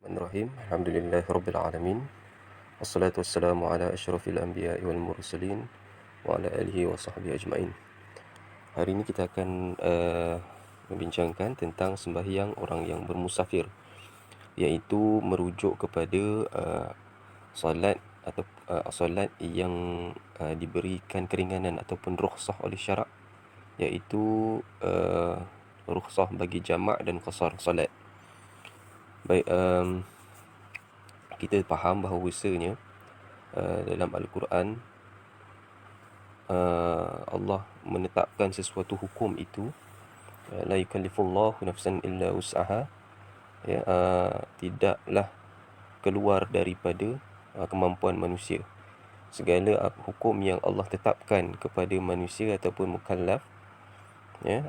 Bismillahirrahmanirrahim. Alhamdulillahirabbil alamin. Wassalatu wassalamu ala asyrafil anbiya'i wal mursalin wa ala alihi wa sahbihi ajmain. Hari ini kita akan membincangkan tentang sembahyang orang yang bermusafir, iaitu merujuk kepada solat atau solat yang diberikan keringanan ataupun rukhsah oleh syarak, iaitu rukhsah bagi jamak dan qasar solat. Baik, kita faham bahawasanya dalam Al-Quran Allah menetapkan sesuatu hukum itu, la yukallifullahu nafsan illa wus'aha, ya, tidaklah keluar daripada kemampuan manusia. Segala hukum yang Allah tetapkan kepada manusia ataupun mukallaf, ya,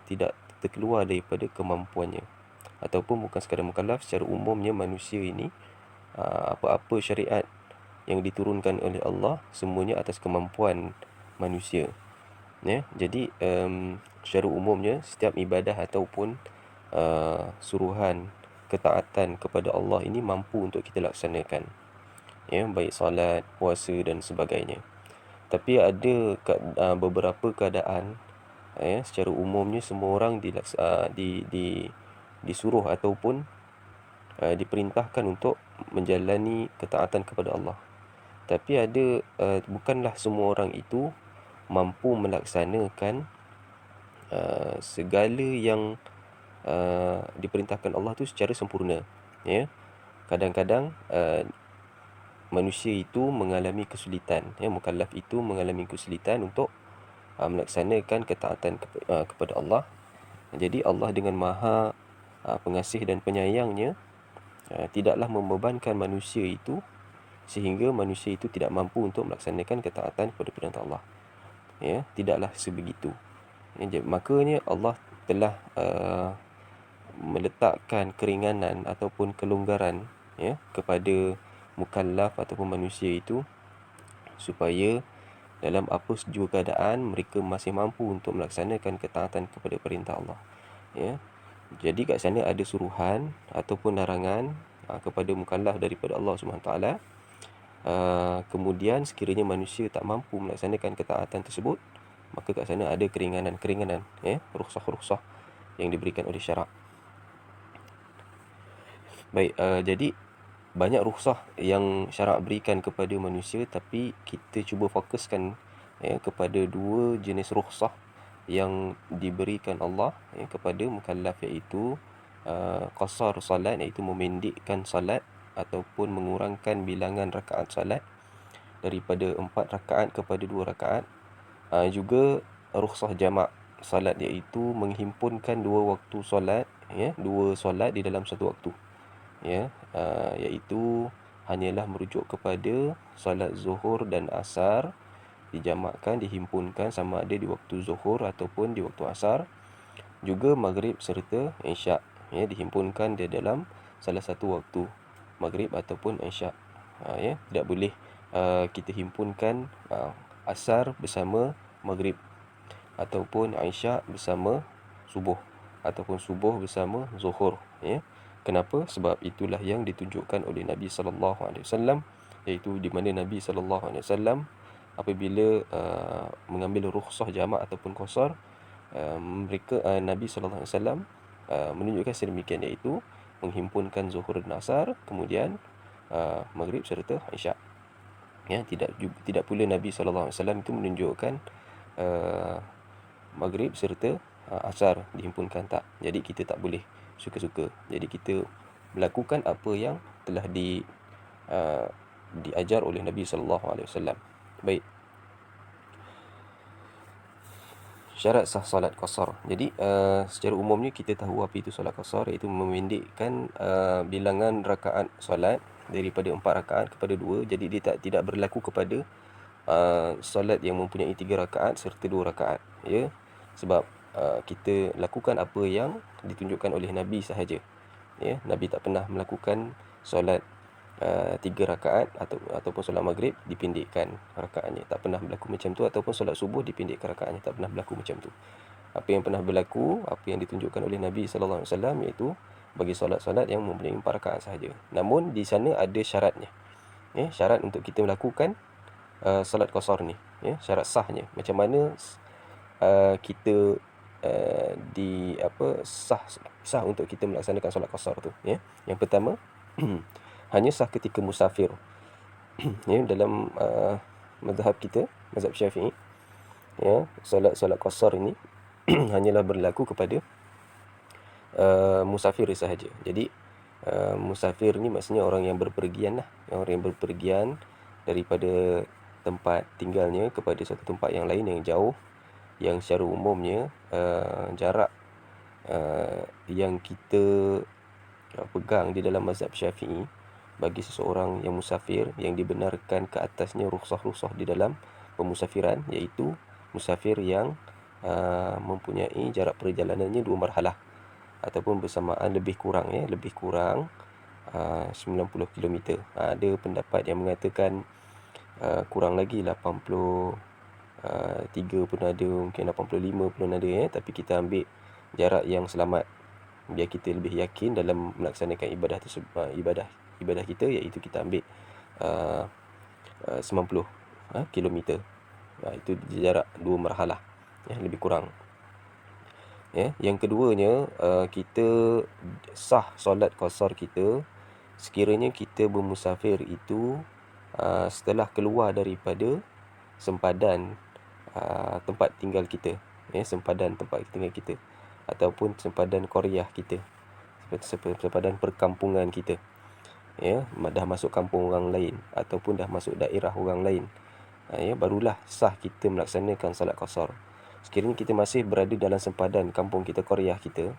tidak terkeluar daripada kemampuannya. Ataupun bukan sekadar mukallaf, secara umumnya manusia ini, apa-apa syariat yang diturunkan oleh Allah semuanya atas kemampuan manusia, ya. Jadi secara umumnya setiap ibadah ataupun suruhan ketaatan kepada Allah ini mampu untuk kita laksanakan, ya, baik solat, puasa dan sebagainya. Tapi ada beberapa keadaan, ya, secara umumnya semua orang disuruh ataupun diperintahkan untuk menjalani ketaatan kepada Allah. Tapi ada bukanlah semua orang itu mampu melaksanakan segala yang diperintahkan Allah tu secara sempurna, ya. Kadang-kadang manusia itu mengalami kesulitan, ya, mukallaf itu mengalami kesulitan untuk melaksanakan ketaatan kepada Allah. Jadi Allah dengan Maha pengasih dan penyayangnya tidaklah membebankan manusia itu sehingga manusia itu tidak mampu untuk melaksanakan ketaatan kepada perintah Allah, ya, tidaklah sebegitu, ya. Makanya Allah telah meletakkan keringanan ataupun kelonggaran, ya, kepada mukallaf ataupun manusia itu, supaya dalam apa jua keadaan mereka masih mampu untuk melaksanakan ketaatan kepada perintah Allah, ya. Jadi kat sana ada suruhan ataupun larangan kepada mukallaf daripada Allah Subhanahu taala. Kemudian sekiranya manusia tak mampu melaksanakan ketaatan tersebut, maka kat sana ada keringanan, ya, rukhsah-rukhsah yang diberikan oleh syarak. Baik, jadi banyak rukhsah yang syarak berikan kepada manusia, tapi kita cuba fokuskan, ya, kepada dua jenis rukhsah yang diberikan Allah, ya, kepada mukallaf, iaitu qasar salat, iaitu memendekkan salat ataupun mengurangkan bilangan rakaat salat daripada 4 rakaat kepada 2 rakaat. Juga rukhsah jamak salat, iaitu menghimpunkan dua waktu solat, ya, dua solat di dalam satu waktu, ya, iaitu hanyalah merujuk kepada solat zuhur dan asar dijamakkan, dihimpunkan sama ada di waktu zuhur ataupun di waktu asar. Juga maghrib serta isyak, ya, dihimpunkan di dalam salah satu waktu, maghrib ataupun isyak, ya. Tidak boleh kita himpunkan asar bersama maghrib, ataupun isyak bersama subuh, ataupun subuh bersama zuhur, ya. Kenapa? Sebab itulah yang ditunjukkan oleh Nabi sallallahu alaihi wasallam, iaitu di mana Nabi sallallahu alaihi wasallam apabila mengambil rukhsah jamak ataupun qasar, Nabi sallallahu alaihi wasallam menunjukkan sedemikian, iaitu menghimpunkan zuhur dan asar, kemudian maghrib serta isyak, ya. Tidak pula Nabi sallallahu alaihi wasallam itu menunjukkan maghrib serta asar dihimpunkan, tak. Jadi kita tak boleh suka-suka. Jadi kita melakukan apa yang telah diajar oleh Nabi sallallahu alaihi wasallam. Baik, syarat sah solat qasar. Jadi secara umumnya kita tahu apa itu solat qasar, iaitu memendekkan bilangan rakaat solat daripada 4 rakaat kepada 2. Jadi dia tidak berlaku kepada solat yang mempunyai 3 rakaat serta 2 rakaat, ya. Sebab kita lakukan apa yang ditunjukkan oleh Nabi sahaja, ya. Nabi tak pernah melakukan solat 3 rakaat ataupun solat maghrib dipendekkan rakaatnya, tak pernah berlaku macam tu. Ataupun solat subuh dipendekkan rakaatnya, tak pernah berlaku macam tu. Apa yang pernah berlaku, apa yang ditunjukkan oleh Nabi sallallahu alaihi wasallam, iaitu bagi solat-solat yang mempunyai 4 rakaat sahaja. Namun di sana ada syaratnya. Syarat untuk kita melakukan solat qasar ni, syarat sahnya. Macam mana kita sah untuk kita melaksanakan solat qasar tu, Yang pertama, hanya sah ketika musafir. Dalam mazhab kita, mazhab Syafi'i, solat qasar ini hanyalah berlaku kepada musafir sahaja. Jadi musafir ni maksudnya orang yang berpergian lah, orang yang berpergian daripada tempat tinggalnya kepada satu tempat yang lain yang jauh, yang secara umumnya jarak yang kita pegang di dalam mazhab Syafi'i bagi seseorang yang musafir, yang dibenarkan ke atasnya rukhsah-rukhsah di dalam pemusafiran, iaitu musafir yang mempunyai jarak perjalanannya 2 marhalah ataupun bersamaan lebih kurang 90 km. Ada pendapat yang mengatakan kurang lagi 83 pun ada, mungkin 85 pun ada, tapi kita ambil jarak yang selamat biar kita lebih yakin dalam melaksanakan ibadah tersebut, ibadah kita, iaitu kita ambil 90 km. Itu jarak 2 marhalah, lebih kurang. Yang keduanya, kita sah solat qasar kita sekiranya kita bermusafir itu setelah keluar daripada sempadan tempat tinggal kita, sempadan tempat tinggal kita, ataupun sempadan qaryah kita, sempadan perkampungan kita, dah masuk kampung orang lain ataupun dah masuk daerah orang lain, barulah sah kita melaksanakan solat qasar. Sekiranya kita masih berada dalam sempadan kampung kita, qaryah kita,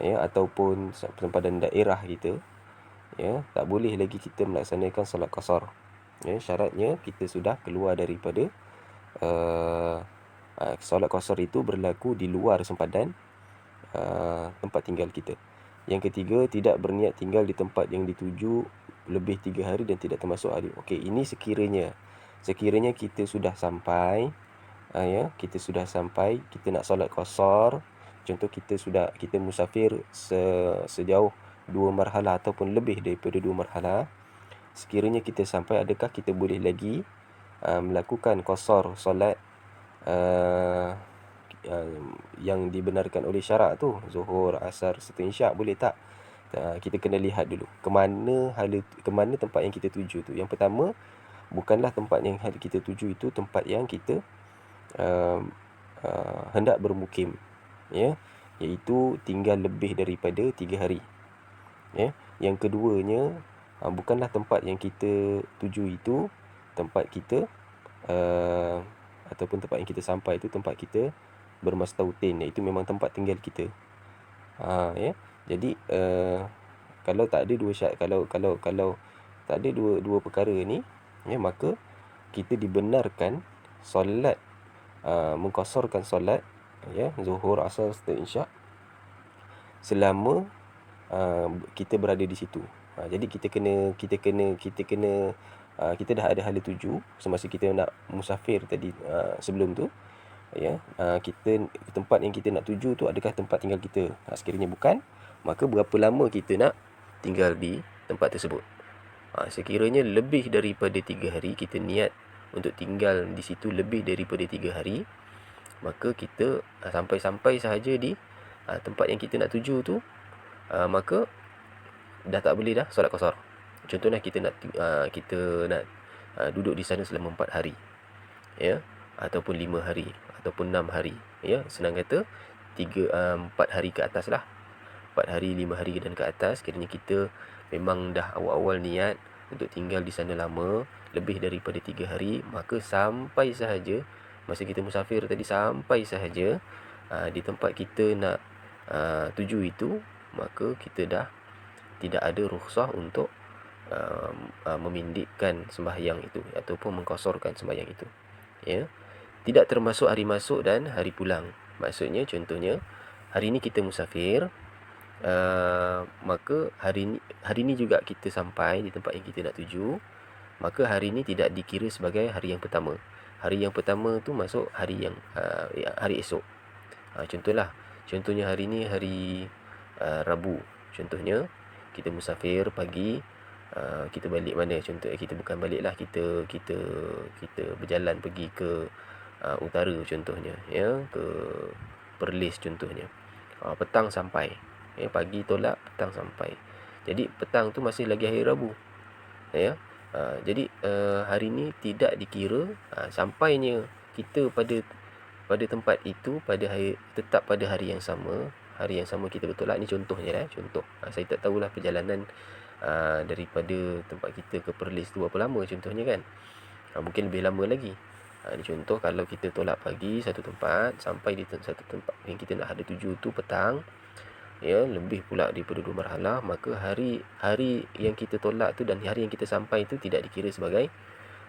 ataupun sempadan daerah kita, tak boleh lagi kita melaksanakan solat qasar. Syaratnya kita sudah keluar daripada solat qasar itu berlaku di luar sempadan tempat tinggal kita. Yang ketiga, tidak berniat tinggal di tempat yang dituju lebih 3 hari dan tidak termasuk hari. Okey, ini sekiranya kita sudah sampai, kita nak solat qasar. Contoh kita musafir sejauh 2 marhalah ataupun lebih daripada 2 marhalah. Sekiranya kita sampai, adakah kita boleh lagi melakukan qasar solat yang dibenarkan oleh syarak tu, Zuhur, Asar serta Isyak, boleh tak? Kita kena lihat dulu ke mana tempat yang kita tuju tu. Yang pertama, bukanlah tempat yang kita tuju itu tempat yang kita hendak bermukim, iaitu tinggal lebih daripada 3 hari. Yang keduanya, bukanlah tempat yang kita tuju itu tempat kita ataupun tempat yang kita sampai itu tempat kita bermastautin, iaitu memang tempat tinggal kita. Jadi kalau tak ada kalau tak ada dua perkara ni, maka kita dibenarkan solat mengqasarkan solat, Zuhur, Asar serta Isyak selama kita berada di situ. Jadi kita dah ada hala tuju semasa kita nak musafir tadi, sebelum tu, tempat yang kita nak tuju tu adakah tempat tinggal kita. Sekiranya bukan, maka berapa lama kita nak tinggal di tempat tersebut. Sekiranya lebih daripada 3 hari, kita niat untuk tinggal di situ lebih daripada 3 hari, maka kita sampai sahaja di tempat yang kita nak tuju tu, maka dah tak boleh dah solat qasar. Contohnya kita nak duduk di sana selama 4 hari, ataupun 5 hari ataupun 6 hari, senang kata 4 hari ke atas lah, 4 hari, 5 hari dan ke atas. Kiranya kita memang dah awal-awal niat untuk tinggal di sana lama, lebih daripada 3 hari, maka sampai sahaja masa kita musafir tadi, sampai sahaja di tempat kita nak tuju itu, maka kita dah tidak ada rukhsah untuk memindikkan sembahyang itu ataupun mengqasarkan sembahyang itu. Tidak termasuk hari masuk dan hari pulang. Maksudnya, contohnya hari ini kita musafir, maka hari ini juga kita sampai di tempat yang kita nak tuju, maka hari ini tidak dikira sebagai hari yang pertama. Hari yang pertama tu masuk hari hari esok. Contohnya hari ini hari Rabu Contohnya kita musafir pagi, kita balik mana, contoh kita bukan balik lah, kita berjalan pergi ke utara contohnya, ya, ke Perlis contohnya. Petang sampai, pagi tolak, petang sampai. Jadi petang tu masih lagi hari Rabu, ya. Jadi hari ni tidak dikira sampainya kita pada tempat itu tetap pada hari yang sama. Hari yang sama kita bertolak ni contohnya lah, contoh. Saya tak tahulah perjalanan daripada tempat kita ke Perlis tu berapa lama contohnya kan. Mungkin lebih lama lagi. Ini contoh, kalau kita tolak pagi satu tempat, sampai di satu tempat yang kita nak ada tuju tu petang, ya, lebih pula daripada 2 marhalah, maka hari yang kita tolak tu dan hari yang kita sampai tu tidak dikira sebagai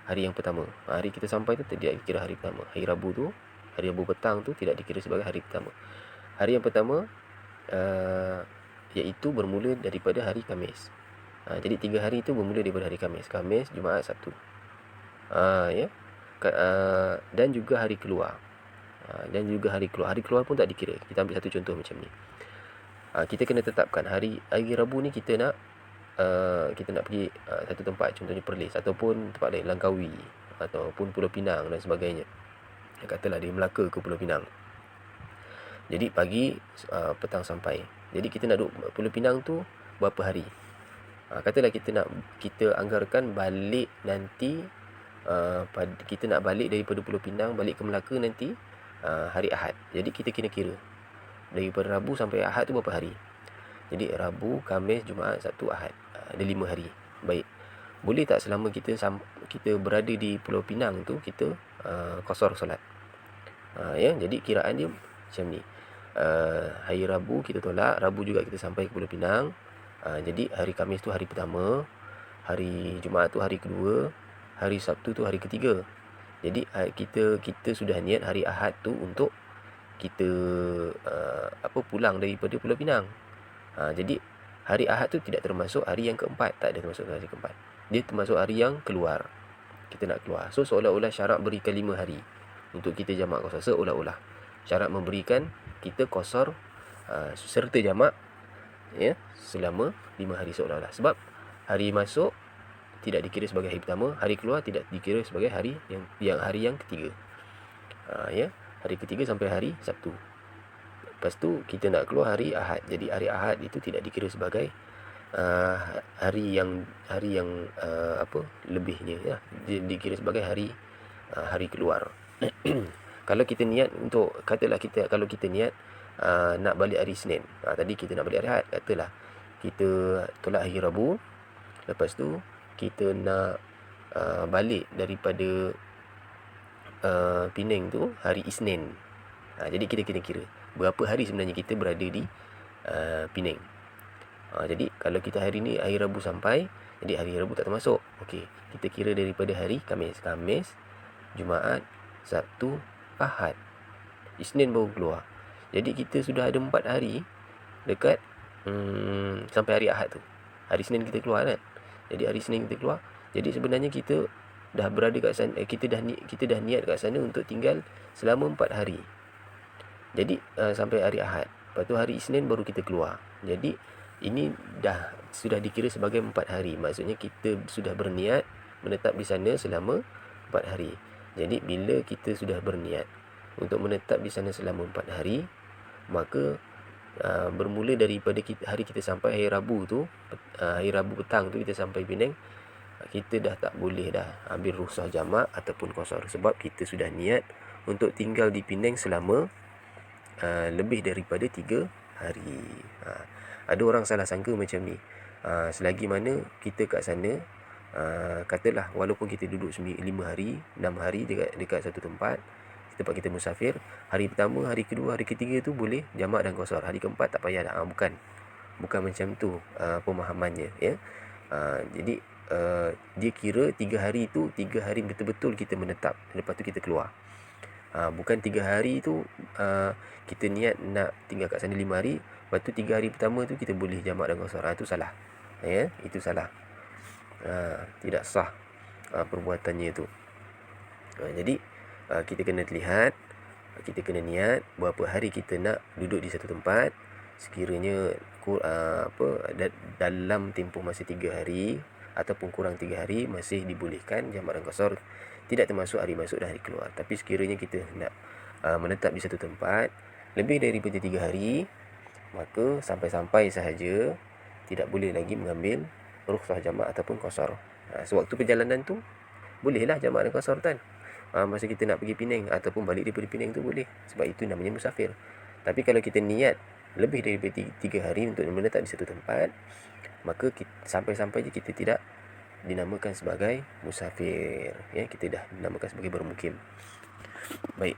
hari yang pertama. Hari kita sampai tu tidak dikira hari pertama. Hari Rabu petang tu tidak dikira sebagai hari pertama. Hari yang pertama iaitu bermula daripada hari Khamis. Jadi 3 hari tu bermula daripada hari Khamis, Jumaat, Sabtu. Ya. Dan juga hari keluar. Hari keluar pun tak dikira. Kita ambil satu contoh macam ni. Kita kena tetapkan hari Rabu ni kita nak pergi satu tempat, contohnya Perlis ataupun tempat lain, Langkawi ataupun Pulau Pinang dan sebagainya. Katalah dari Melaka ke Pulau Pinang. Jadi pagi, petang sampai. Jadi kita nak duduk Pulau Pinang tu berapa hari? Katalah kita anggarkan balik nanti, kita nak balik daripada Pulau Pinang balik ke Melaka nanti hari Ahad. Jadi kita kena kira daripada Rabu sampai Ahad tu berapa hari. Jadi Rabu, Khamis, Jumaat, Sabtu, Ahad, ada 5 hari. Baik, boleh tak selama kita berada di Pulau Pinang tu kita qasar solat? Ya, jadi kiraan dia macam ni. Hari Rabu kita tolak, Rabu juga kita sampai ke Pulau Pinang. Jadi hari Khamis tu hari pertama, hari Jumaat tu hari kedua, hari Sabtu tu hari ketiga. Jadi kita sudah niat hari Ahad tu untuk kita pulang daripada Pulau Pinang. Jadi hari Ahad tu tidak termasuk hari yang keempat, tak ada termasuk hari keempat. Dia termasuk hari yang keluar. Kita nak keluar. So seolah-olah syarak berikan 5 hari untuk kita jamak qasar. Seolah-olah syarat memberikan kita qasar serta jamak, ya, selama 5 hari seolah-olah. Sebab hari masuk tidak dikira sebagai hari pertama, hari keluar tidak dikira sebagai hari yang ketiga. Ya, hari ketiga sampai hari Sabtu. Lepas tu kita nak keluar hari Ahad. Jadi hari Ahad itu tidak dikira sebagai hari yang lebihnya, ya. Dia dikira sebagai hari keluar. Kalau kita niat untuk, kalau kita niat nak balik hari Senin, tadi kita nak balik hari Ahad, katalah kita tolak hari Rabu, lepas tu kita nak balik daripada Penang tu hari Isnin. Jadi kita kena kira berapa hari sebenarnya kita berada di Penang. Jadi kalau kita hari ni hari Rabu sampai, jadi hari Rabu tak termasuk. Okey, kita kira daripada hari Khamis, Jumaat, Sabtu, Ahad, Isnin baru keluar. Jadi kita sudah ada 4 hari dekat sampai hari Ahad tu. Hari Senin kita keluar kan. Jadi hari Senin kita keluar. Jadi sebenarnya kita dah berada kat sana, kita dah niat kat sana untuk tinggal selama 4 hari. Jadi sampai hari Ahad. Lepas tu hari Isnin baru kita keluar. Jadi ini sudah dikira sebagai 4 hari. Maksudnya kita sudah berniat menetap di sana selama 4 hari. Jadi bila kita sudah berniat untuk menetap di sana selama 4 hari, maka bermula daripada hari kita sampai hari Rabu tu, hari Rabu petang tu kita sampai Penang, kita dah tak boleh dah ambil rukhsah jamak ataupun qasar, sebab kita sudah niat untuk tinggal di Penang selama lebih daripada 3 hari. Ada orang salah sangka macam ni. Selagi mana kita kat sana, katalah walaupun kita duduk 5 hari, 6 hari dekat satu tempat kita musafir, hari pertama, hari kedua, hari ketiga tu boleh jamak dan qasar. Hari keempat tak payah dah. Bukan macam tu pemahamannya, ya. Jadi dia kira 3 hari tu 3 hari betul-betul kita menetap, lepas tu kita keluar. Bukan 3 hari tu kita niat nak tinggal kat sana 5 hari, lepas tu 3 hari pertama tu kita boleh jamak dan qasar. Itu salah, ya. Itu salah. Tidak sah perbuatannya tu. Jadi kita kena lihat, kita kena niat berapa hari kita nak duduk di satu tempat. sekiranya dalam tempoh masa 3 hari ataupun kurang 3 hari masih dibolehkan jamak dan qasar, tidak termasuk hari masuk dan hari keluar. Tapi sekiranya kita nak menetap di satu tempat lebih daripada 3 hari, maka sampai-sampai sahaja tidak boleh lagi mengambil rukhsah jamak ataupun qasar. Sewaktu perjalanan tu bolehlah jamak dan qasar kan. Masa kita nak pergi Penang ataupun balik daripada Penang tu boleh, sebab itu namanya musafir. Tapi kalau kita niat lebih daripada 3 hari untuk menetap di satu tempat, maka sampai-sampai je kita tidak dinamakan sebagai musafir, ya, kita dah dinamakan sebagai bermukim. Baik.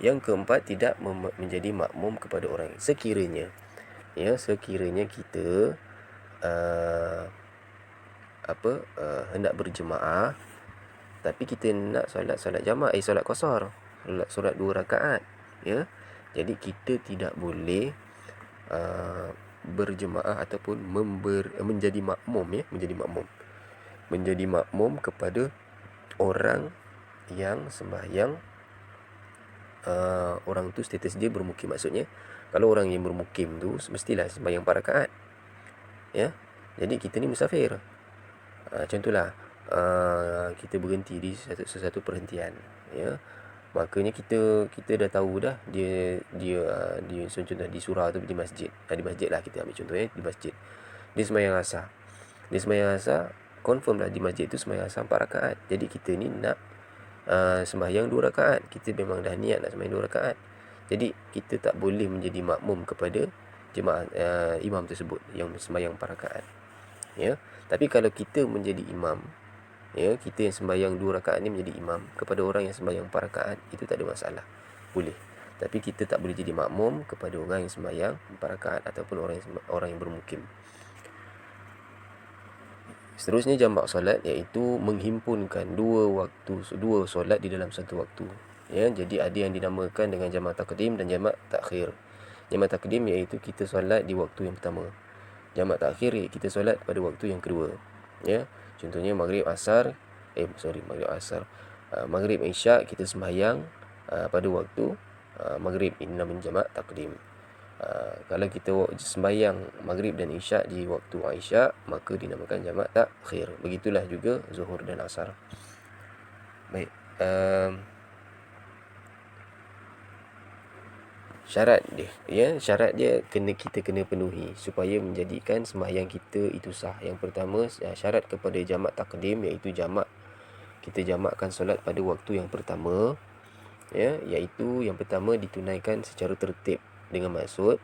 Yang keempat, tidak menjadi makmum kepada orang. Sekiranya kita hendak berjemaah, tapi kita nak solat jamak, solat qasar, solat 2 rakaat, ya. Jadi kita tidak boleh berjemaah ataupun menjadi makmum kepada orang yang sembahyang. Orang tu status dia bermukim. Maksudnya kalau orang yang bermukim tu mestilah sembahyang 4 rakaat, ya. Jadi kita ni musafir. Contohlah kita berhenti di sesuatu perhentian, ya. Makanya kita dah tahu dah dia contohnya di surau tu, di masjid. Di masjid lah kita ambil contoh, di masjid. Dia sembahyang asar. Confirm lah di masjid tu sembahyang asar 4 rakaat. Jadi kita ni nak sembahyang 2 rakaat. Kita memang dah niat nak sembahyang 2 rakaat. Jadi kita tak boleh menjadi makmum kepada jemaah imam tersebut yang sembahyang 4 rakaat. Ya. Tapi kalau kita menjadi imam, ya, kita yang sembahyang 2 rakaat ni menjadi imam kepada orang yang sembahyang 4 rakaat, itu tak ada masalah. Boleh. Tapi kita tak boleh jadi makmum kepada orang yang sembahyang 4 rakaat ataupun orang yang bermukim. Seterusnya jamak solat, iaitu menghimpunkan dua solat di dalam satu waktu. Ya, jadi ada yang dinamakan dengan jamak taqdim dan jamak takhir. Jamak taqdim iaitu kita solat di waktu yang pertama. Jamak takhir iaitu kita solat pada waktu yang kedua. Ya, contohnya maghrib isyak kita sembahyang pada waktu maghrib, ini namanya jamak taqdim. Kalau kita sembahyang maghrib dan isyak di waktu isyak, maka dinamakan jamak takhir. Begitulah juga zuhur dan asar. Baik. Syarat dia kita kena penuhi supaya menjadikan sembahyang kita itu sah. Yang pertama, syarat kepada jamak taqdim iaitu kita jamakkan solat pada waktu yang pertama, ya, iaitu yang pertama ditunaikan secara tertib. Dengan maksud,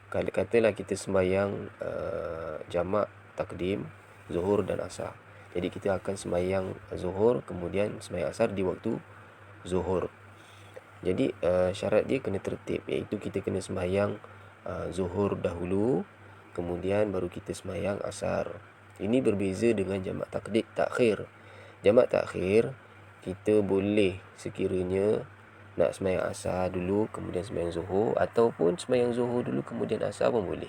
kalau katalah kita sembahyang jamak taqdim zuhur dan asar, jadi kita akan sembahyang zuhur kemudian sembahyang asar di waktu zuhur. Jadi syarat dia kena tertib, iaitu kita kena sembahyang zuhur dahulu, kemudian baru kita sembahyang asar. Ini berbeza dengan jamak takhir. Jamak takhir, kita boleh sekiranya nak sembahyang asar dulu kemudian sembahyang zuhur, ataupun sembahyang zuhur dulu kemudian asar pun boleh.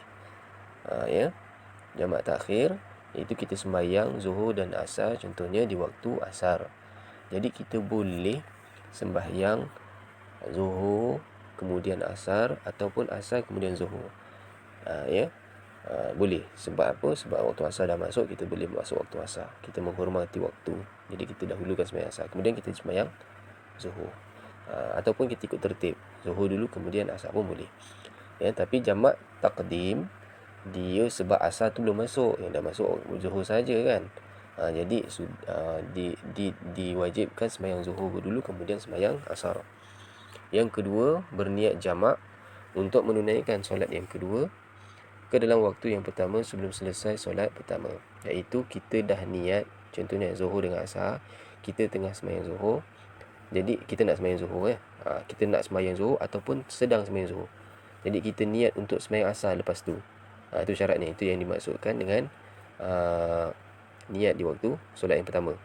Ya. Jamak takhir iaitu kita sembahyang zuhur dan asar contohnya di waktu asar. Jadi kita boleh sembahyang zuhur kemudian asar ataupun asar kemudian zuhur. Ya. Boleh. Sebab apa? Sebab waktu asar dah masuk, kita boleh masuk waktu asar. Kita menghormati waktu. Jadi kita dahulukan sembahyang asar, kemudian kita sembahyang zuhur. Ataupun kita ikut tertib, zuhur dulu kemudian asar pun boleh. Ya, tapi jamak taqdim dia sebab asar tu belum masuk, yang dah masuk zuhur saja kan. Jadi diwajibkan sembahyang zuhur dulu kemudian sembahyang asar. Yang kedua, berniat jamak untuk menunaikan solat yang kedua ke dalam waktu yang pertama sebelum selesai solat pertama. Iaitu kita dah niat, contohnya zuhur dengan asar, kita tengah sembahyang zuhur. Jadi kita nak sembahyang zuhur, kita nak sembahyang zuhur ataupun sedang sembahyang zuhur. Jadi kita niat untuk sembahyang asar lepas tu. Itu syaratnya, itu yang dimaksudkan dengan niat di waktu solat yang pertama.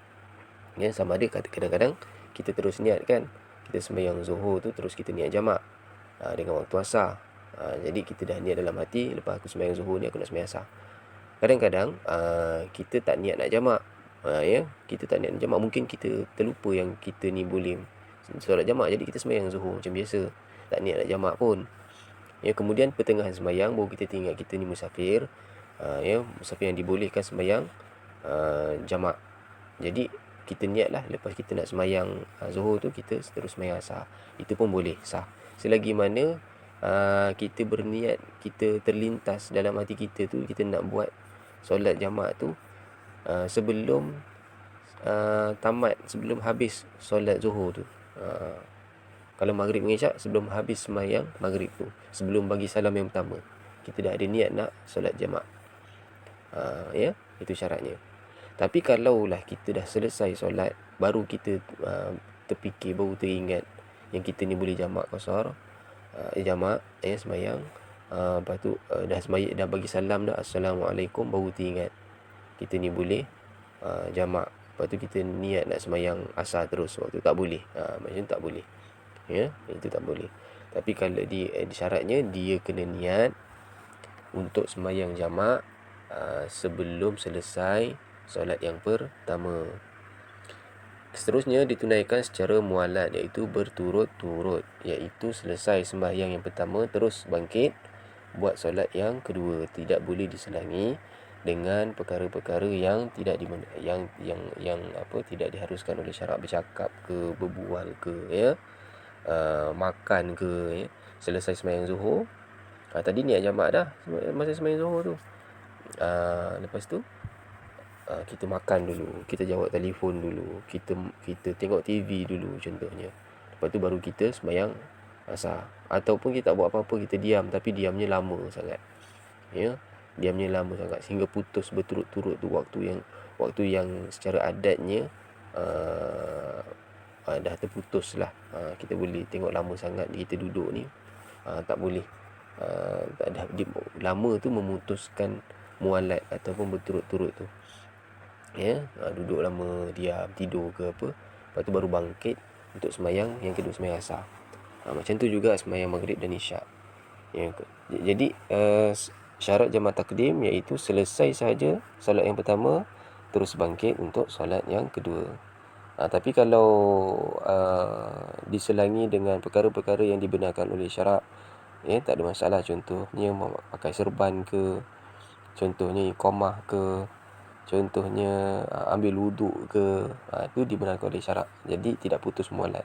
Ya, sama ada kadang-kadang kita terus niat kan, kita sembahyang zuhur tu terus kita niat jamak dengan waktu asar. Jadi kita dah niat dalam hati, lepas aku sembahyang zuhur ni aku nak sembahyang asar. Kadang-kadang kita tak niat nak jamak. Ya, kita tak niat jamak, mungkin kita terlupa yang kita ni boleh solat jamak, jadi kita sembahyang zuhur macam biasa, tak niat nak jamak pun. Ya, kemudian pertengahan sembahyang baru kita ingat kita ni musafir. Ya, musafir yang dibolehkan sembahyang jamak. Jadi kita niatlah lepas kita nak sembahyang Zuhur tu, kita terus sembahyang Asar. Itu pun boleh, sah. Selagi mana kita berniat, kita terlintas dalam hati kita tu kita nak buat solat jamak tu sebelum tamat, sebelum habis solat Zuhur tu. Kalau maghrib dengan isyak, sebelum habis sembahyang maghrib tu, sebelum bagi salam yang pertama, kita dah ada niat nak solat jamak. Ya, itu syaratnya. Tapi kalaulah kita dah selesai solat, baru kita terfikir, baru teringat yang kita ni boleh jamak qasar, jamak sembahyang, lepas tu dah sembahyang, dah bagi salam dah, Assalamualaikum, baru teringat kita ni boleh jamak. Lepas tu kita niat nak sembahyang asar terus, waktu tak boleh. Macam tu tak boleh. Ya, itu tak boleh. Tapi kalau syaratnya dia kena niat untuk sembahyang jamak sebelum selesai solat yang pertama. Seterusnya ditunaikan secara mualat, iaitu berturut-turut, iaitu selesai sembahyang yang pertama terus bangkit buat solat yang kedua. Tidak boleh diselangi dengan perkara-perkara yang tidak tidak diharuskan oleh syarak, bercakap ke, berbual ke, ya, makan ke, ya. Selesai sembahyang Zuhur, tadi niat jamak dah masa sembahyang Zuhur tu. Lepas tu kita makan dulu, kita jawab telefon dulu, kita tengok TV dulu contohnya. Lepas tu baru kita sembahyang Asar. Ataupun kita tak buat apa-apa, kita diam, tapi diamnya lama sangat. Ya, diamnya lama sangat sehingga putus berturut-turut tu waktu yang secara adatnya dah terputus lah. Kita boleh tengok lama sangat kita duduk ni, tak boleh. Lama tu memutuskan mualat ataupun berturut-turut tu. Ya, duduk lama, diam, tidur ke apa, lepas tu baru bangkit untuk sembahyang yang kedua, sembahyang Asar. Macam tu juga sembahyang Maghrib dan Isyak. Ya, jadi syarat jamak takdim iaitu selesai sahaja solat yang pertama terus bangkit untuk solat yang kedua. Tapi kalau diselangi dengan perkara-perkara yang dibenarkan oleh syarak, ya, tak ada masalah. Contohnya pakai serban ke, contohnya iqamah ke, contohnya ambil wuduk ke, itu dibenarkan oleh syarak. Jadi tidak putus mualat.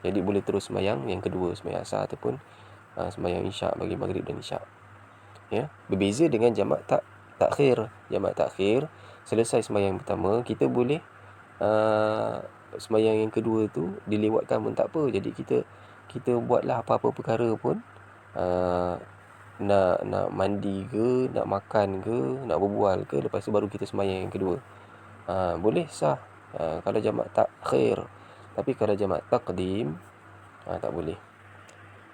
Jadi boleh terus sembahyang yang kedua, sembahyang Asar ataupun sembahyang Isyak bagi Maghrib dan Isyak. Ya, berbeza dengan jamak takhir. Jamak takhir, selesai sembahyang pertama, kita boleh sembahyang yang kedua tu dilewatkan pun tak apa. Jadi kita buatlah apa-apa perkara pun, nak mandi ke, nak makan ke, nak berbual ke, lepas tu baru kita sembahyang yang kedua. Boleh, sah kalau jamak takhir. Tapi kalau jamak takdim, tak boleh.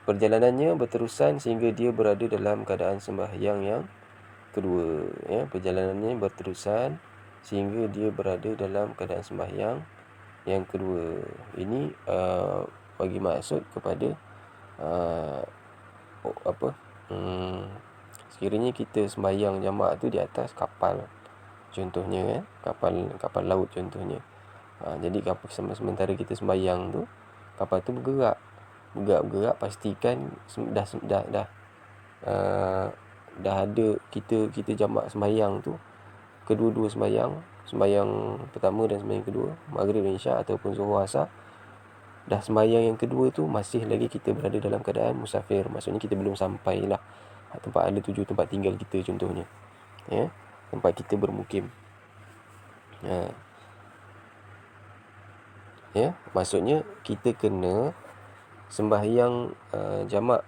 Perjalanannya berterusan sehingga dia berada dalam keadaan sembahyang yang kedua. Ya, perjalanannya berterusan sehingga dia berada dalam keadaan sembahyang yang kedua. Ini bagi maksud kepada sekiranya kita sembahyang jamak tu di atas kapal, contohnya, kapal laut contohnya. Jadi sementara kita sembahyang tu, kapal tu bergerak, pastikan dah ada kita jamak sembahyang tu, kedua-dua sembahyang pertama dan sembahyang kedua, Maghrib dan Isyak ataupun Zuhur Asar. Dah sembahyang yang kedua tu masih lagi kita berada dalam keadaan musafir. Maksudnya kita belum sampai lah tempat ada tuju tempat tinggal kita contohnya, ya, tempat kita bermukim. Ya, maksudnya kita kena sembahyang jamak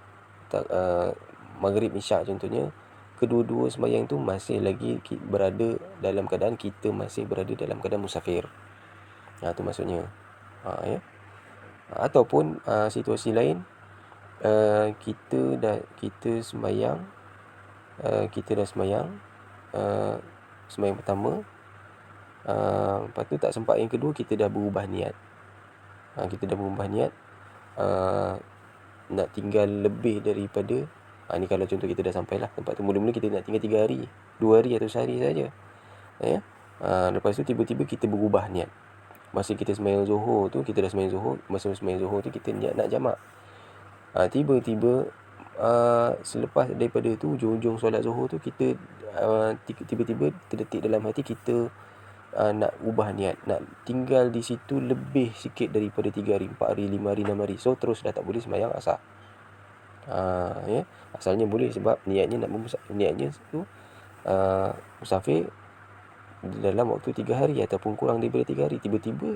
Maghrib Isyak contohnya, kedua-dua sembahyang tu masih lagi berada dalam keadaan kita masih berada dalam keadaan musafir. Tu maksudnya. Ya. Ataupun situasi lain, kita dah sembahyang sembahyang pertama, lepas tu tak sempat yang kedua, kita dah berubah niat. Nak tinggal lebih daripada ni kalau contoh kita dah sampailah tempat tu, mula-mula kita nak tinggal 3 hari, 2 hari atau sehari saja, ya. Lepas tu tiba-tiba kita berubah niat. Masa kita sembahyang Zuhur tu, kita dah sembahyang Zuhur, masa sembahyang Zuhur tu kita niat nak jamak. Tiba-tiba selepas daripada tu, hujung-hujung solat Zuhur tu, kita tiba-tiba terdetik dalam hati kita nak ubah niat, nak tinggal di situ lebih sikit daripada 3 hari, 4 hari, 5 hari, 6 hari. So terus dah tak boleh sembahyang asar. Ya, asalnya boleh sebab niatnya tu musafir dalam waktu 3 hari ataupun kurang daripada 3 hari. Tiba-tiba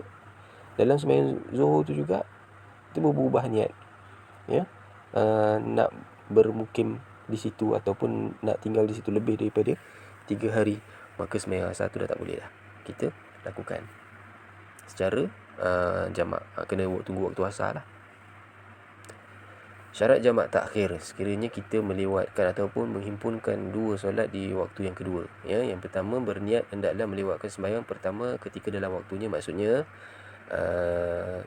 dalam sembahyang Zuhur tu juga kita berubah niat, ya, nak bermukim di situ ataupun nak tinggal di situ lebih daripada 3 hari, maka sembahyang asar tu dah tak boleh dah kita lakukan secara jamak. Kena tunggu waktu asar lah. Syarat jamak takhir, sekiranya kita melewatkan ataupun menghimpunkan dua solat di waktu yang kedua. Ya, yang pertama berniat hendaklah melewatkan sembahyang pertama ketika dalam waktunya. Maksudnya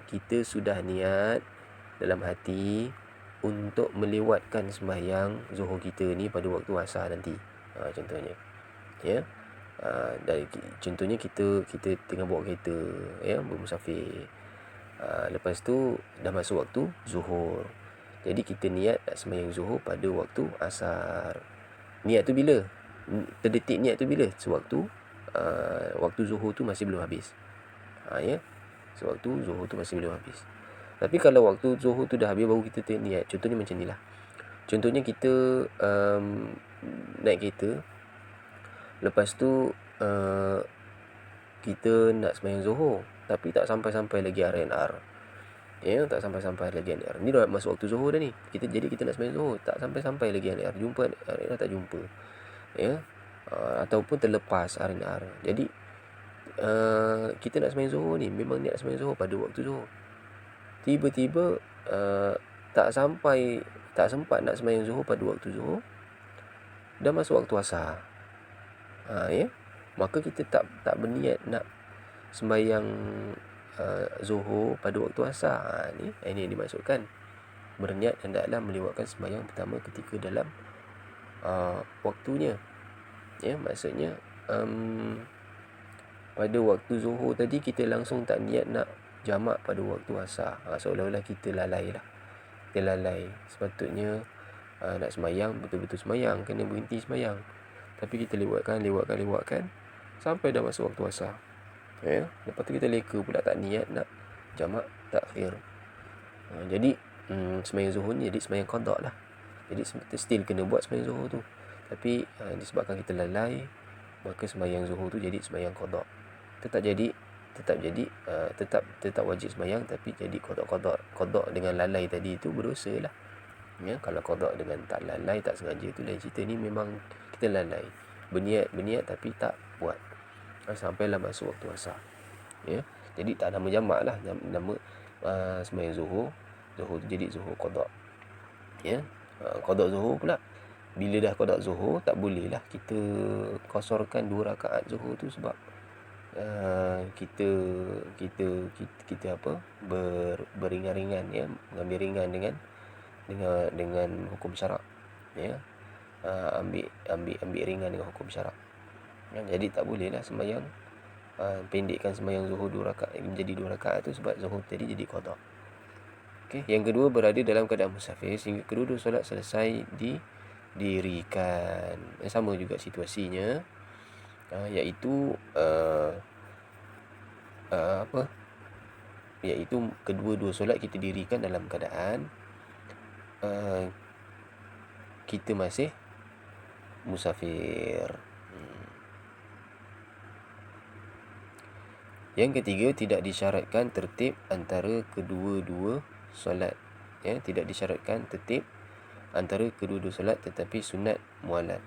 kita sudah niat dalam hati untuk melewatkan sembahyang Zuhur kita ni pada waktu asar nanti. Contohnya, ya. Contohnya kita tengah bawa kereta, ya, bermusafir. Lepas tu dah masuk waktu Zuhur. Jadi kita niat nak sembahyang Zuhur pada waktu asar. Niat tu bila? Terdetik niat tu bila? Sewaktu waktu Zuhur tu masih belum habis. Ya. Sewaktu Zuhur tu masih belum habis. Tapi kalau waktu Zuhur tu dah habis baru kita niat. Contohnya macam ni lah. Contohnya kita naik kereta. Lepas tu kita nak sembahyang Zuhur, tapi tak sampai-sampai lagi RNR. Ya, tak sampai-sampai lagi RNR. Ni dah masuk waktu Zuhur dah ni. Jadi kita nak sembahyang Zuhur, tak sampai-sampai lagi RNR. Jumpa RNR tak jumpa. Ya. Ataupun terlepas RNR. Jadi kita nak sembahyang Zuhur ni, memang niat sembahyang Zuhur pada waktu Zuhur. Tiba-tiba tak sempat nak sembahyang Zuhur pada waktu Zuhur. Dah masuk waktu asar. Ya. Maka kita tak berniat nak sembahyang Zuhur pada waktu asar. Ini yang dimaksudkan. Berniat hendaklah melewatkan sembahyang pertama ketika dalam waktunya. Ya, maksudnya pada waktu Zuhur tadi kita langsung tak niat nak jamak pada waktu asar. Seolah-olah kita lalai lah. Kita lalai. Sepatutnya nak sembahyang, betul-betul sembahyang, kena berhenti sembahyang. Tapi kita lewatkan sampai dah masuk waktu asar. Ya, lepas tu kita leka pula tak niat nak jamak takhir. Jadi sembahyang Zuhur ni jadi sembahyang qada lah. Jadi still kena buat sembahyang Zuhur tu. Tapi disebabkan kita lalai, maka sembahyang Zuhur tu jadi sembahyang qada. Tetap wajib sembahyang, tapi jadi qada dengan lalai tadi itu berdosa lah. Ya, kalau qada dengan tak lalai, tak sengaja tu lain cerita. Ni memang kita lalai, berniat tapi tak buat. Sampailah masuk waktu asar. Ya, jadi tak nama jamak lah, nama sembahyang Zuhur tu jadi Zuhur qada. Ya, qada Zuhur pula, bila dah qada Zuhur tak boleh lah kita kosorkan 2 rakaat Zuhur tu sebab kita beringan-ringan, ya, mengambil ringan dengan hukum syarak. Ya, ambil ringan dengan hukum syarak. Ya, jadi tak boleh lah sembahyang pendekkan sembahyang Zuhur 2 rakaat menjadi 2 rakaat tu sebab Zuhur tadi jadi qada. Okey, yang kedua berada dalam keadaan musafir sehingga kedua-dua solat selesai didirikan. Sama juga situasinya, iaitu iaitu kedua-dua solat kita dirikan dalam keadaan kita masih musafir. Yang ketiga, tidak disyaratkan tertib antara kedua-dua solat. Ya, tidak disyaratkan tertib antara kedua-dua solat tetapi sunat mualat.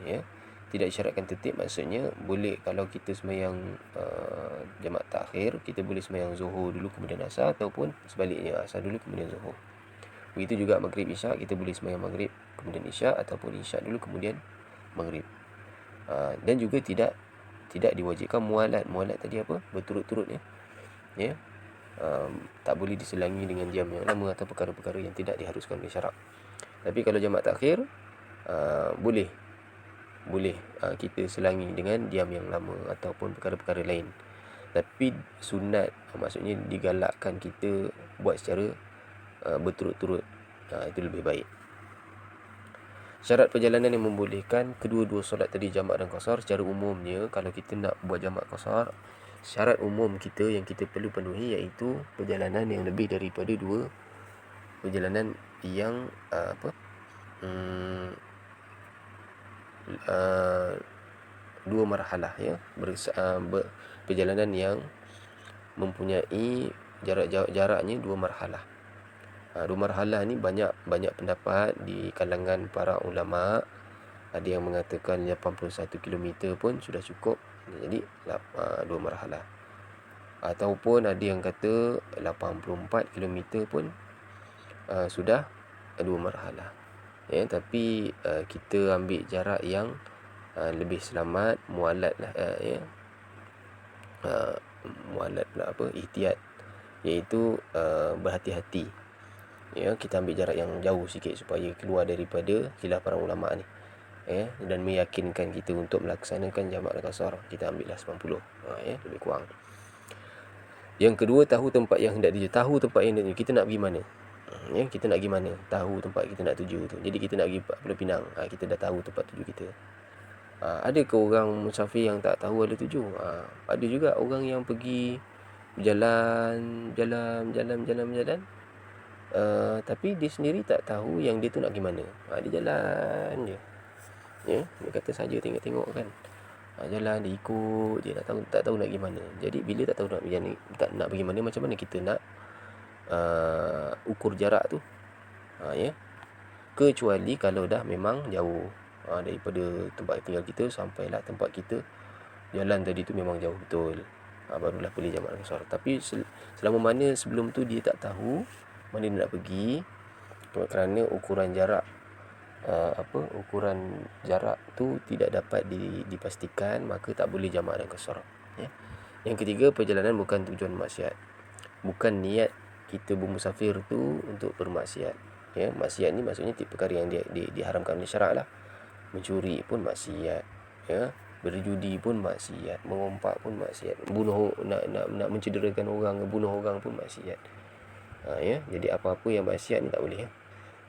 Ya, tidak disyaratkan tertib maksudnya boleh kalau kita sembahyang jamak takhir, kita boleh sembahyang Zuhur dulu kemudian asar, ataupun sebaliknya, asar dulu kemudian Zuhur. Begitu juga maghrib isyak, kita boleh sembahyang maghrib kemudian isyak, ataupun isyak dulu kemudian maghrib. Dan juga tidak diwajibkan mualat. Mualat tadi apa? Berturut-turut, ya. Ya. Tak boleh diselangi dengan diam yang lama atau perkara-perkara yang tidak diharuskan oleh syarak. Tapi kalau jamak takhir boleh kita selangi dengan diam yang lama ataupun perkara-perkara lain. Tapi sunat, maksudnya digalakkan kita buat secara berturut-turut. Itu lebih baik. Syarat perjalanan yang membolehkan kedua-dua solat tadi, jamak dan qasar, secara umumnya kalau kita nak buat jamak qasar, syarat umum kita yang kita perlu penuhi iaitu perjalanan yang lebih daripada dua perjalanan yang dua marhalah, ya, perjalanan yang mempunyai jaraknya dua marhalah. Dua marhalah ni banyak pendapat di kalangan para ulama. Ada yang mengatakan 81 km pun sudah cukup, jadi dua marhalah. Ataupun ada yang kata 84 km pun sudah dua marhalah. Ya, tapi kita ambil jarak yang lebih selamat, mualat lah, mualat lah, ihtiyat, iaitu berhati-hati. Ya, kita ambil jarak yang jauh sikit supaya keluar daripada khilaf para ulama ni, dan meyakinkan kita untuk melaksanakan jamak dan qasar, kita ambillah 90, lebih kurang. Yang kedua, tahu tempat yang hendak dituju. Tahu tempat yang hendak dituju, kita nak pergi mana, kita nak pergi mana, tahu tempat kita nak tuju tu. Jadi kita nak pergi Pulau Pinang, kita dah tahu tempat tuju kita. Ada ke orang musafir yang tak tahu ada tuju? Ada juga orang yang pergi jalan, tapi dia sendiri tak tahu yang dia tu nak pergi mana. Dia jalan je, dia kata saja tengok-tengok kan. Jalan, dia ikut je, tak tahu nak pergi mana. Jadi bila tak tahu nak pergi mana, macam mana kita nak ukur jarak tu? Kecuali kalau dah memang jauh, daripada tempat tinggal kita sampailah tempat kita, jalan tadi tu memang jauh betul, barulah boleh jamak dan qasar. Tapi selama mana sebelum tu dia tak tahu mana dia nak pergi, kerana ukuran jarak ukuran jarak tu tidak dapat dipastikan, maka tak boleh jamak dan qasar. Yang ketiga, perjalanan bukan tujuan maksiat. Bukan niat kita bermusafir tu untuk bermaksiat. Maksiat ni maksudnya perkara yang diharamkan oleh syarak lah. Mencuri pun maksiat, berjudi pun maksiat, mengompak pun maksiat, nak mencederakan orang, bunuh orang pun maksiat. Jadi apa-apa yang maksiat ni tak boleh.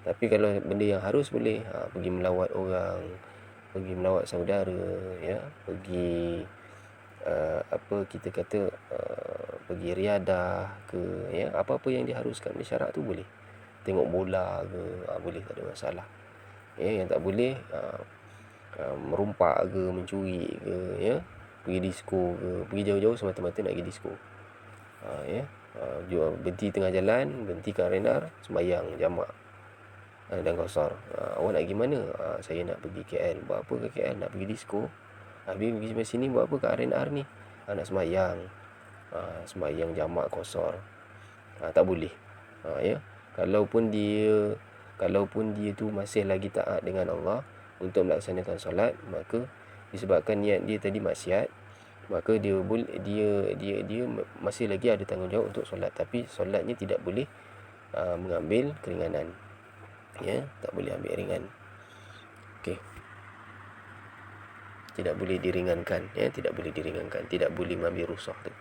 Tapi kalau benda yang harus boleh, pergi melawat orang, pergi melawat saudara, pergi kita kata pergi riadah ke, apa-apa yang diharuskan oleh syarak tu boleh. Tengok bola ke, boleh, tak ada masalah. Yang tak boleh merumpak ke, mencuri ke, pergi disko ke, pergi jauh-jauh semata-mata nak pergi disko, berhenti tengah jalan, berhenti kat R&R, sembahyang jamak dan qasar. Awak nak pergi mana? Saya nak pergi KL. Buat apa ke KL? Nak pergi disko. Habis pergi sini buat apa kat R&R ni? Nak sembahyang. Sembahyang jamak qasar. Tak boleh. Kalaupun dia tu masih lagi taat dengan Allah untuk melaksanakan solat, maka disebabkan niat dia tadi maksiat, maka dia masih lagi ada tanggungjawab untuk solat, tapi solatnya tidak boleh mengambil keringanan. Tak boleh ambil ringan. Okey. Tidak boleh diringankan, tidak boleh diringankan, tidak boleh mengambil rukhsah tu.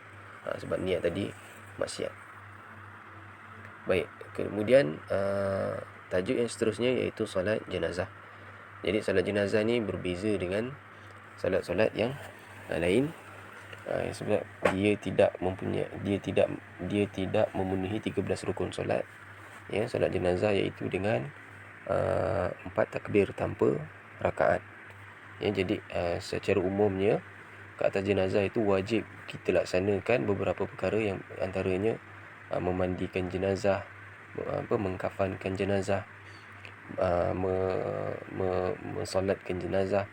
Sebab niat tadi maksiat. Baik, kemudian tajuk yang seterusnya iaitu solat jenazah. Jadi solat jenazah ni berbeza dengan solat-solat yang lain, sebab dia tidak memenuhi 13 rukun solat. Solat jenazah iaitu dengan 4 takbir tanpa rakaat. Jadi secara umumnya ke atas jenazah itu wajib kita laksanakan beberapa perkara, yang antaranya memandikan jenazah, mengkafankan jenazah, mensolatkan jenazah,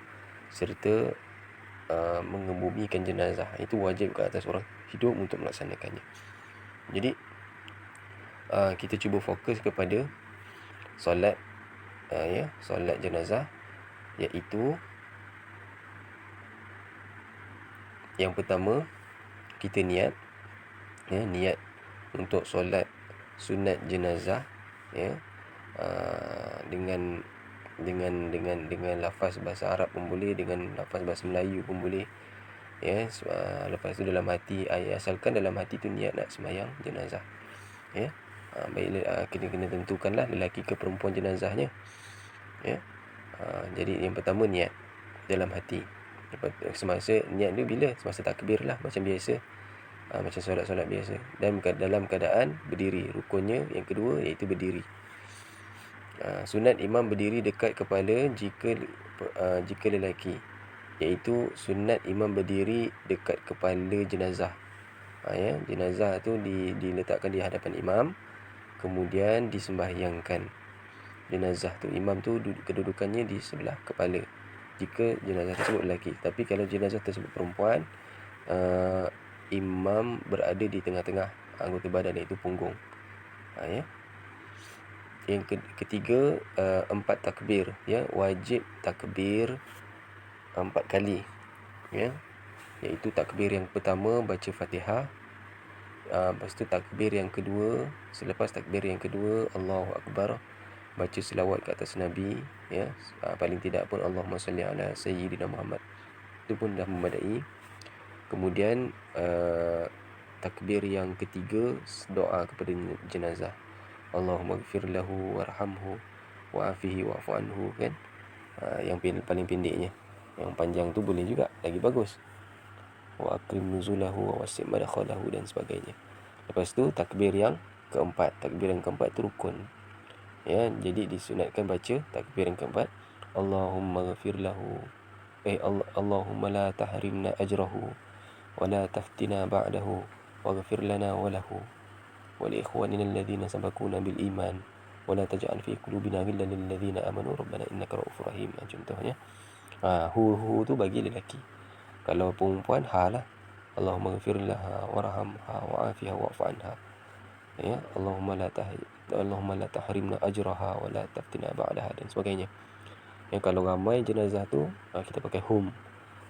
serta mengebumikan jenazah. Itu wajib ke atas orang hidup untuk melaksanakannya. Jadi kita cuba fokus kepada solat solat jenazah, iaitu yang pertama kita niat untuk solat sunat jenazah, dengan lafaz bahasa Arab pun boleh, dengan lafaz bahasa Melayu pun boleh. Lepas tu dalam hati, asalkan dalam hati tu niat nak sembahyang jenazah. Kena tentukanlah lelaki ke perempuan jenazahnya. Jadi yang pertama niat dalam hati. Semasa niat tu bila? Semasa takbir lah, macam biasa. Macam solat-solat biasa. Dan dalam keadaan berdiri. Rukunnya yang kedua iaitu berdiri. Sunat imam berdiri dekat kepala jika lelaki, iaitu sunat imam berdiri dekat kepala jenazah. Jenazah tu diletakkan di hadapan imam, kemudian disembahyangkan jenazah tu. Imam tu kedudukannya di sebelah kepala jika jenazah tersebut lelaki. Tapi kalau jenazah tersebut perempuan, imam berada di tengah-tengah anggota badan, iaitu punggung. Yang ketiga, 4 takbir, wajib takbir 4 kali, iaitu takbir yang pertama baca Fatihah, lepas tu takbir yang kedua, selepas takbir yang kedua Allahu Akbar, baca selawat ke atas Nabi, paling tidak pun Allahumma salli ala Sayyidina Muhammad, itu pun dah memadai. Kemudian takbir yang ketiga, doa kepada jenazah, Allahumma ighfir lahu warhamhu wa'afihi wa'fu anhu, kan? Yang paling pendeknya. Yang panjang tu boleh juga, lagi bagus. Wa akrim nuzulahu wa wasi' madkhalahu dan sebagainya. Lepas tu takbir yang keempat. Takbir yang keempat tu rukun. Jadi disunatkan baca takbir yang keempat, Allahumma ighfir lahu, Allahumma la tahrimna ajrahu wa la taftina ba'dahu waghfir lana wa lahu wa li ikhwanina alladhina sabaquna bil iman wa la taj'al fi qulubina ghillan lil ladzina amanu rabbana innaka ra'ufur rahim. Contohnya, hu tu bagi lelaki. Kalau perempuan, ha lah, Allahumma ighfir laha warhamha wa'afiha wa'fu anha. Allahumma la tahrimna ajraha wa la taftina ba'daha dan sebagainya. Kalau ramai jenazah tu, kita pakai hum,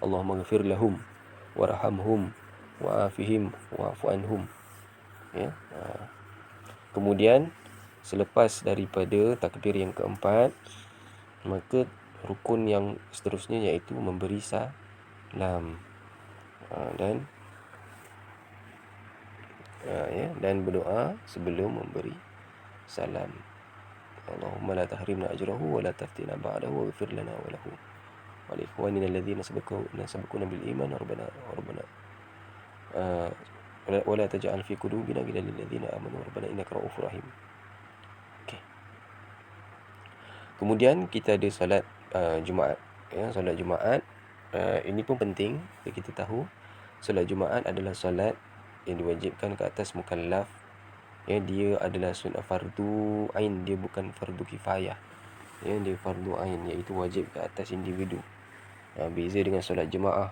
Allahumma ighfir lahum warhamhum wa'afihim wa'fu anhum. Kemudian selepas daripada takbir yang keempat, maka rukun yang seterusnya iaitu memberi salam dan berdoa sebelum memberi salam. Allahumma la tahrimna ajrahu wa la taftina ba'dahu waghfir lana wa lahu wa li ikhwanina alladhina sabaquna bil iman rabbana wa la taj'al fi qulubina ghillan lil ladzina amanu rabbana innaka ra'ufur rahim. Kemudian kita ada solat Jumaat. Solat Jumaat ini pun penting kita tahu. Solat Jumaat adalah solat yang diwajibkan ke atas mukallaf. Dia adalah sunat fardu ain, dia bukan fardu kifayah. Dia fardu ain, iaitu wajib ke atas individu. Beza dengan solat jemaah.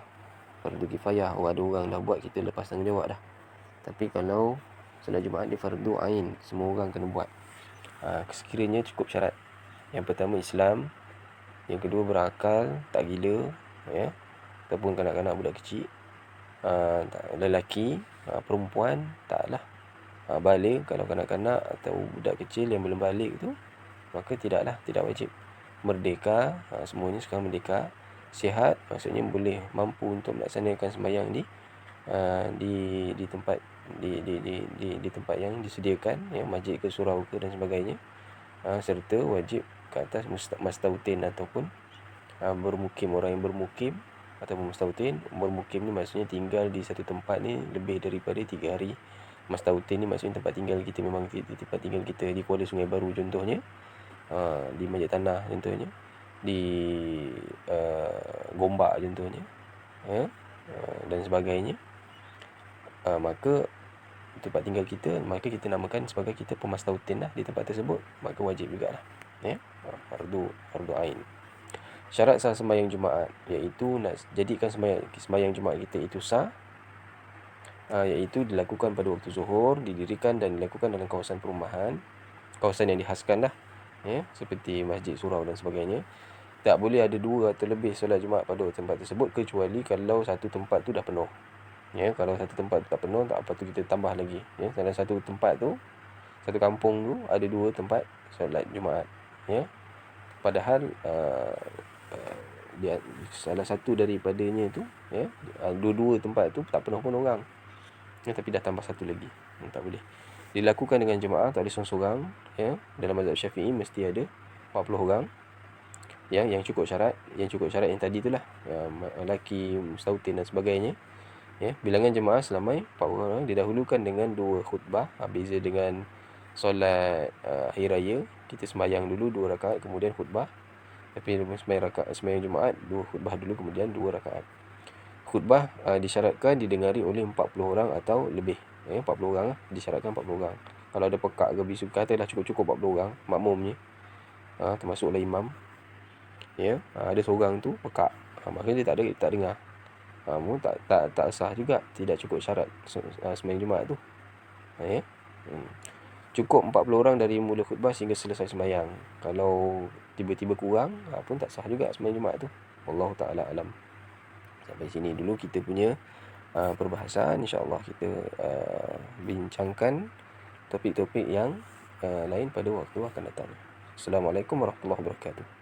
Fardu kifayah, ada orang dah buat, kita lepas tanggungjawab dah. Tapi kalau solat Jumaat dia fardu ain, semua orang kena buat. Sekiranya cukup syarat. Yang pertama Islam, yang kedua berakal, tak gila, ataupun kanak-kanak, budak kecil, lelaki, perempuan taklah balik. Kalau kanak-kanak atau budak kecil yang belum balik tu, maka tidak wajib. Merdeka, semuanya sekarang merdeka. Sihat, maksudnya boleh mampu untuk melaksanakan sembahyang di tempat di tempat yang disediakan, masjid ke surau ke dan sebagainya. Serta wajib ke atas mastautin ataupun bermukim, orang yang bermukim ataupun mastautin. Bermukim ni maksudnya tinggal di satu tempat ni lebih daripada 3 hari. Mastautin ni maksudnya tempat tinggal kita, memang di tempat tinggal kita, di Kuala Sungai Baru contohnya, di Majid Tanah contohnya, di Gombak contohnya, dan sebagainya. Maka tempat tinggal kita, maka kita namakan sebagai kita pemastautin lah di tempat tersebut, maka wajib jugalah, fardu ain. Syarat sah sembahyang Jumaat, iaitu nak jadikan sembahyang Jumaat kita itu sah, iaitu dilakukan pada waktu zuhur, didirikan dan dilakukan dalam kawasan perumahan, kawasan yang dihaskan lah, seperti masjid, surau dan sebagainya. Tak boleh ada 2 atau lebih solat Jumaat pada tempat tersebut, kecuali kalau satu tempat tu dah penuh. Kalau satu tempat tu tak penuh, tak apa tu kita tambah lagi. Dalam satu tempat tu, satu kampung tu ada 2 tempat solat Jumaat. Padahal dia salah satu daripadanya tu, dua-dua tempat tu tak penuh pun orang, tapi dah tambah satu lagi. Tak boleh dilakukan dengan jemaah, tak ada seorang-seorang. Dalam mazhab Syafi'i mesti ada 40 orang. yang cukup syarat, yang tadi itulah, lelaki, mustautin dan sebagainya. Ya, bilangan jemaah selamai 4 orang didahulukan dengan 2 khutbah, beza dengan solat hari raya, kita sembahyang dulu 2 rakaat kemudian khutbah. Tapi sembahyang Jumaat 2 khutbah dulu kemudian 2 rakaat. Khutbah disyaratkan didengari oleh 40 orang atau lebih. 40 orang lah, disyaratkan 40 orang. Kalau ada pekak ke bisu, katalah cukup-cukup 40 orang makmumnya, termasuklah imam. Ya, ada seorang tu pekak, maksudnya dia tak dengar. Tak sah juga, tidak cukup syarat sembahyang Jumaat tu. Ya. Cukup 40 orang dari mula khutbah sehingga selesai sembahyang. Kalau tiba-tiba kurang, pun tak sah juga sembahyang Jumaat tu. Wallahu taala alam. Sampai sini dulu kita punya perbahasan. InsyaAllah kita bincangkan topik-topik yang lain pada waktu akan datang. Assalamualaikum warahmatullahi wabarakatuh.